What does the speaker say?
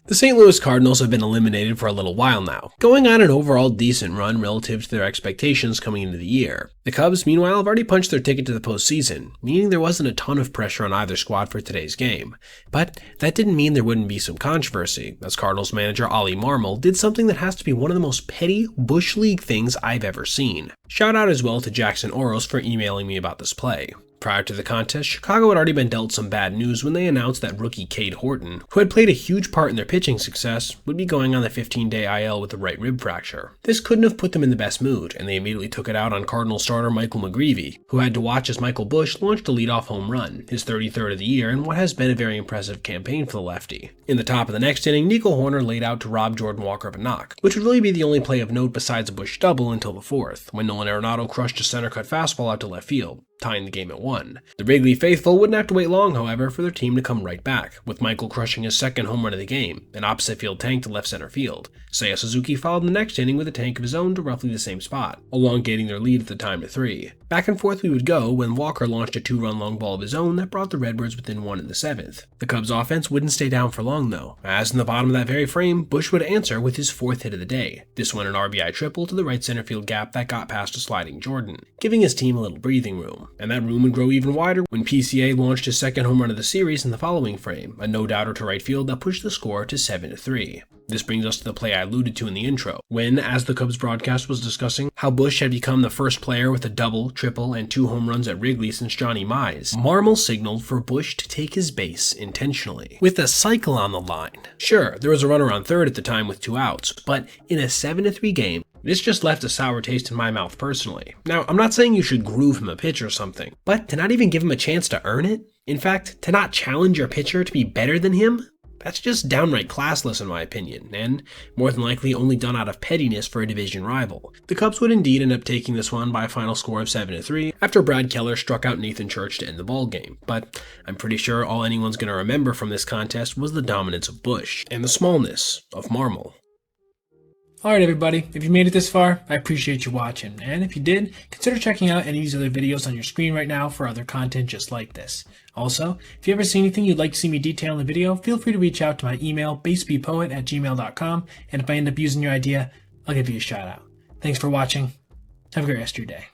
The St. Louis Cardinals have been eliminated for a little while now, going on an overall decent run relative to their expectations coming into the year. The Cubs, meanwhile, have already punched their ticket to the postseason, meaning there wasn't a ton of pressure on either squad for today's game. But that didn't mean there wouldn't be some controversy, as Cardinals manager Ollie Marmol did something that has to be one of the most petty Bush League things I've ever seen. Shout out as well to Jackson Oros for emailing me about this play. Prior to the contest, Chicago had already been dealt some bad news when they announced that rookie Cade Horton, who had played a huge part in their pitching success, would be going on the 15-day IL with a right rib fracture. This couldn't have put them in the best mood, and they immediately took it out on Cardinal starter Michael McGreevy, who had to watch as Michael Busch launched a leadoff home run, his 33rd of the year, in what has been a very impressive campaign for the lefty. In the top of the next inning, Nico Horner laid out to rob Jordan Walker of a knock, which would really be the only play of note besides a Busch double until the fourth, when Nolan Arenado crushed a center-cut fastball out to left field, tying the game at 1. The Wrigley faithful wouldn't have to wait long, however, for their team to come right back, with Michael crushing his second home run of the game, an opposite field tank to left center field. Seiya Suzuki followed in the next inning with a tank of his own to roughly the same spot, elongating their lead at the time to 3. Back and forth we would go when Walker launched a 2-run long ball of his own that brought the Redbirds within 1 in the 7th. The Cubs offense wouldn't stay down for long though, as in the bottom of that very frame, Busch would answer with his 4th hit of the day. This one an RBI triple to the right center field gap that got past a sliding Jordan, giving his team a little breathing room, and that room would grow even wider when PCA launched his second home run of the series in the following frame, a no-doubter to right field that pushed the score to 7-3. This brings us to the play I alluded to in the intro, when, as the Cubs broadcast was discussing how Busch had become the first player with a double, triple, and 2 home runs at Wrigley since Johnny Mize, Marmol signaled for Busch to take his base intentionally, with a cycle on the line. Sure, there was a runner on third at the time with 2 outs, but in a 7-3 game, this just left a sour taste in my mouth personally. Now, I'm not saying you should groove him a pitch or something, but to not even give him a chance to earn it? In fact, to not challenge your pitcher to be better than him? That's just downright classless in my opinion, and more than likely only done out of pettiness for a division rival. The Cubs would indeed end up taking this one by a final score of 7-3 after Brad Keller struck out Nathan Church to end the ballgame, but I'm pretty sure all anyone's going to remember from this contest was the dominance of Busch and the smallness of Marmol. Alright everybody, if you made it this far, I appreciate you watching, and if you did, consider checking out any of these other videos on your screen right now for other content just like this. Also, if you ever see anything you'd like to see me detail in the video, feel free to reach out to my email, basebpoet@gmail.com, and if I end up using your idea, I'll give you a shout out. Thanks for watching. Have a great rest of your day.